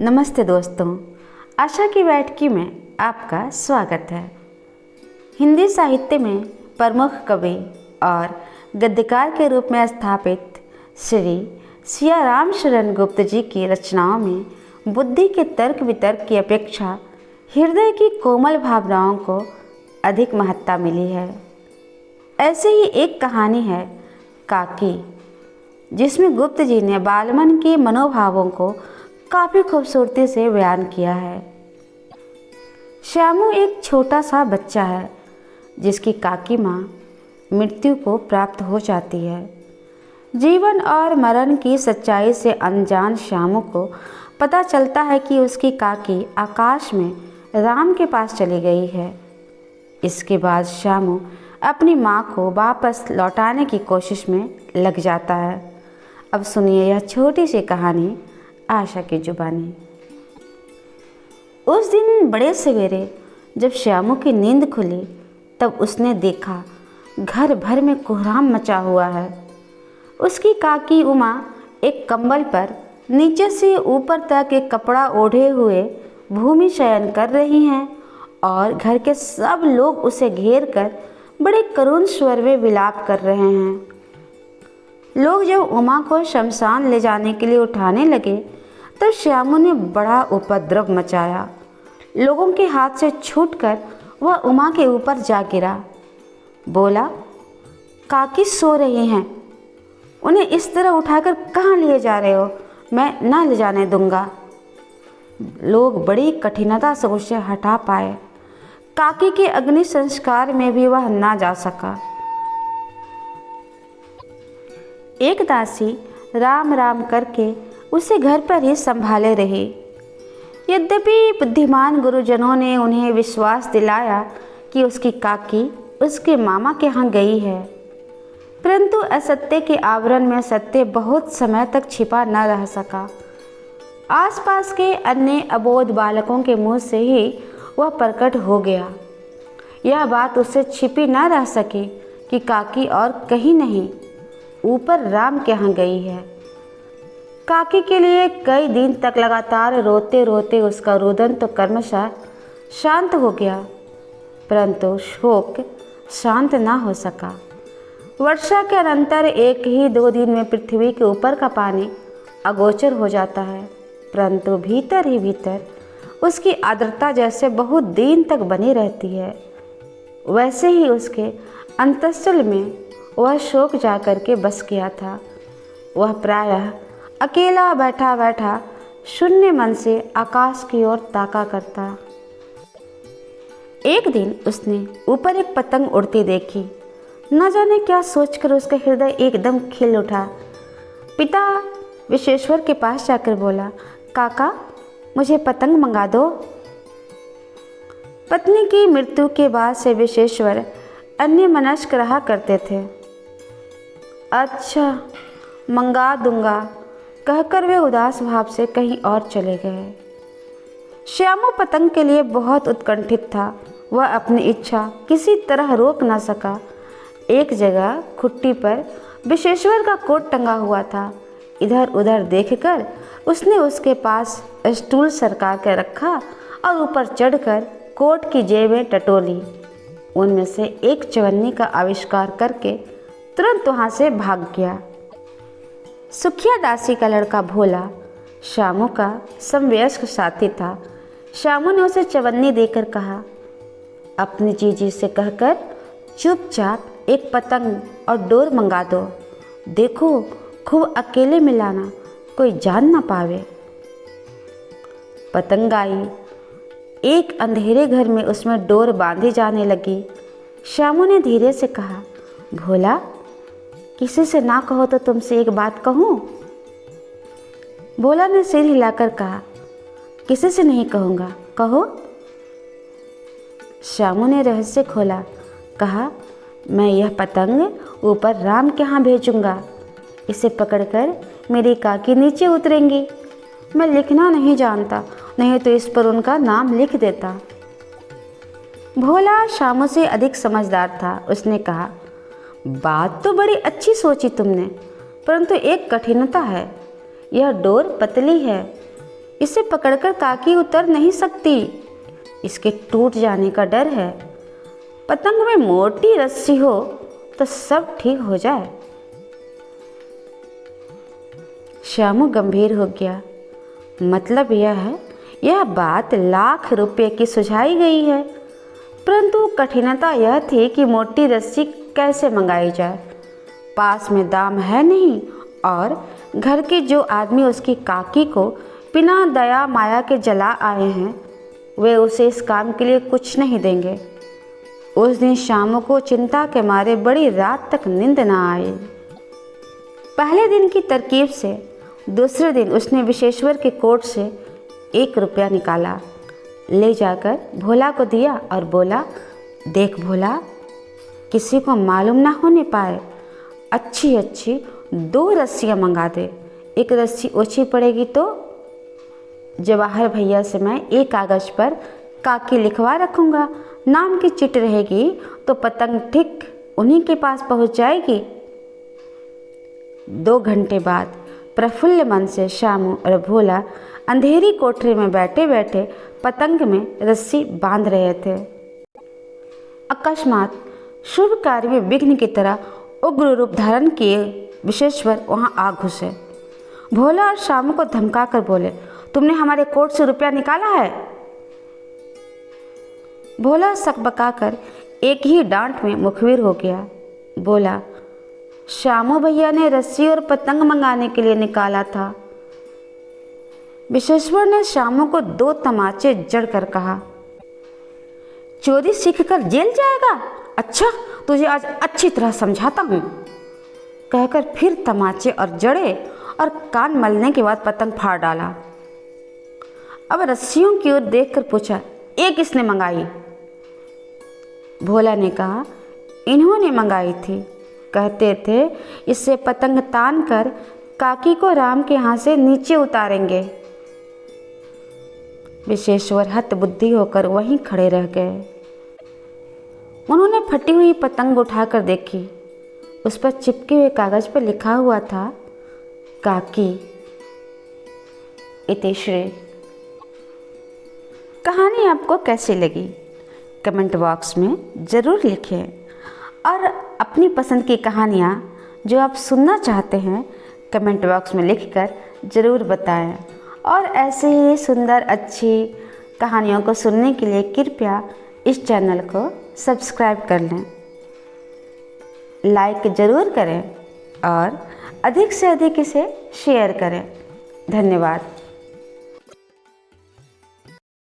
नमस्ते दोस्तों, आशा की बैठकी में आपका स्वागत है। हिंदी साहित्य में प्रमुख कवि और गद्यकार के रूप में स्थापित श्री सियाराम शरण गुप्त जी की रचनाओं में बुद्धि के तर्क वितर्क की अपेक्षा हृदय की कोमल भावनाओं को अधिक महत्ता मिली है। ऐसे ही एक कहानी है काकी, जिसमें गुप्त जी ने बालमन के मनोभावों को काफ़ी खूबसूरती से बयान किया है। श्यामू एक छोटा सा बच्चा है जिसकी काकी माँ मृत्यु को प्राप्त हो जाती है। जीवन और मरण की सच्चाई से अनजान श्यामू को पता चलता है कि उसकी काकी आकाश में राम के पास चली गई है। इसके बाद श्यामू अपनी माँ को वापस लौटाने की कोशिश में लग जाता है। अब सुनिए यह छोटी सी कहानी आशा की जुबानी। उस दिन बड़े सवेरे जब श्यामू की नींद खुली तब उसने देखा घर भर में कोहराम मचा हुआ है। उसकी काकी उमा एक कंबल पर नीचे से ऊपर तक एक कपड़ा ओढ़े हुए भूमि शयन कर रही हैं और घर के सब लोग उसे घेर कर बड़े करुण स्वर में विलाप कर रहे हैं। लोग जब उमा को शमशान ले जाने के लिए उठाने लगे तब श्यामू ने बड़ा उपद्रव मचाया। लोगों के हाथ से छूटकर वह उमा के ऊपर जा गिरा। बोला, काकी सो रही हैं, उन्हें इस तरह उठाकर कहाँ लिए जा रहे हो? मैं ना ले जाने दूंगा। लोग बड़ी कठिनता से उसे हटा पाए। काकी के अग्नि संस्कार में भी वह ना जा सका। एक दासी राम राम करके उसे घर पर ही संभाले रही। यद्यपि बुद्धिमान गुरुजनों ने उन्हें विश्वास दिलाया कि उसकी काकी उसके मामा के यहाँ गई है, परंतु असत्य के आवरण में सत्य बहुत समय तक छिपा न रह सका। आसपास के अन्य अबोध बालकों के मुंह से ही वह प्रकट हो गया। यह बात उससे छिपी न रह सकी कि काकी और कहीं नहीं, ऊपर राम के यहाँ गई है। काकी के लिए कई दिन तक लगातार रोते रोते उसका रुदन तो क्रमशः शांत हो गया, परंतु शोक शांत ना हो सका। वर्षा के अनंतर 1 ही 2 दिन में पृथ्वी के ऊपर का पानी अगोचर हो जाता है, परंतु भीतर ही भीतर उसकी आर्द्रता जैसे बहुत दिन तक बनी रहती है। वैसे ही उसके अंतस्थल में वह शोक जा कर के बस गया था। वह प्रायः अकेला बैठा बैठा शून्य मन से आकाश की ओर ताका करता। एक दिन उसने ऊपर एक पतंग उड़ती देखी। न जाने क्या सोचकर उसका हृदय एकदम खिल उठा। पिता विश्वेश्वर के पास जाकर बोला, काका मुझे पतंग मंगा दो। पत्नी की मृत्यु के बाद से विश्वेश्वर अन्यमनस्क रहा करते थे। अच्छा, मंगा दूंगा कहकर वे उदास भाव से कहीं और चले गए। श्यामू पतंग के लिए बहुत उत्कंठित था। वह अपनी इच्छा किसी तरह रोक न सका। एक जगह खुट्टी पर विश्वेश्वर का कोट टंगा हुआ था। इधर उधर देखकर उसने उसके पास स्टूल सरका कर रखा और ऊपर चढ़कर कोट की जेबें टटोली। उनमें से एक चवन्नी का आविष्कार करके तुरंत वहाँ से भाग गया। सुखिया दासी का लड़का भोला श्यामू का समवयस्क साथी था। श्यामू ने उसे चवन्नी देकर कहा, अपनी जीजी से कहकर चुपचाप एक पतंग और डोर मंगा दो। देखो खूब अकेले में लाना, कोई जान ना पावे। पतंग आई। एक अंधेरे घर में उसमें डोर बांधी जाने लगी। श्यामू ने धीरे से कहा, भोला किसी से ना कहो तो तुमसे एक बात कहूँ? भोला ने सिर हिलाकर कहा, किसी से नहीं कहूँगा, कहो। श्यामू ने रहस्य खोला। कहा, मैं यह पतंग ऊपर राम के यहाँ भेजूँगा। इसे पकड़कर मेरी काकी नीचे उतरेंगी। मैं लिखना नहीं जानता, नहीं तो इस पर उनका नाम लिख देता। भोला श्यामू से अधिक समझदार था। उसने कहा, बात तो बड़ी अच्छी सोची तुमने, परंतु एक कठिनता है। यह डोर पतली है, इसे पकड़कर काकी उतर नहीं सकती, इसके टूट जाने का डर है। पतंग में मोटी रस्सी हो तो सब ठीक हो जाए। श्यामू गंभीर हो गया। मतलब यह बात लाख रुपए की सुझाई गई है, परंतु कठिनता यह थी कि मोटी रस्सी कैसे मंगाई जाए। पास में दाम है नहीं और घर के जो आदमी उसकी काकी को बिना दया माया के जला आए हैं, वे उसे इस काम के लिए कुछ नहीं देंगे। उस दिन श्यामू को चिंता के मारे बड़ी रात तक नींद न आई। पहले दिन की तरकीब से दूसरे दिन उसने विशेश्वर के कोट से 1 रुपया निकाला, ले जाकर भोला को दिया और बोला, देख भोला, किसी को मालूम ना होने पाए, अच्छी 2 रस्सियाँ मंगा दे। 1 रस्सी ओछी पड़ेगी तो जवाहर भैया से मैं एक कागज़ पर काकी लिखवा रखूँगा, नाम की चिट रहेगी तो पतंग ठीक उन्हीं के पास पहुँच जाएगी। 2 घंटे बाद प्रफुल्ल मन से श्यामू और भोला अंधेरी कोठरी में बैठे बैठे पतंग में रस्सी बांध रहे थे। अकस्मात शुभ कार्य में विघ्न की तरह उग्र रूप धारण किए विशेश्वर वहां आ घुसे। भोला और श्यामू को धमका कर बोले, तुमने हमारे कोट से रुपया निकाला है? भोला सकबकाकर एक ही डांट में मुखबिर हो गया। बोला, श्यामू भैया ने रस्सी और पतंग मंगाने के लिए निकाला था। विशेश्वर ने श्यामू को 2 तमाचे जड़ कर कहा, चोरी सीखकर जेल जाएगा? अच्छा, तुझे आज अच्छी तरह समझाता हूँ। कहकर फिर तमाचे और जड़े और कान मलने के बाद पतंग फाड़ डाला। अब रस्सियों की ओर देखकर पूछा, ये किसने मंगाई? भोला ने कहा, इन्होंने मंगाई थी। कहते थे इससे पतंग तान कर काकी को राम के यहाँ से नीचे उतारेंगे। विशेश्वर हतबुद्धि होकर वहीं खड़े रह गए। उन्होंने फटी हुई पतंग उठाकर देखी। उस पर चिपके हुए कागज पर लिखा हुआ था, काकी इतिश्री। कहानी आपको कैसी लगी कमेंट बॉक्स में ज़रूर लिखें और अपनी पसंद की कहानियाँ जो आप सुनना चाहते हैं कमेंट बॉक्स में लिखकर ज़रूर बताएं। और ऐसे ही सुंदर अच्छी कहानियों को सुनने के लिए कृपया इस चैनल को सब्सक्राइब कर लें, लाइक ज़रूर करें और अधिक से अधिक इसे शेयर करें। धन्यवाद।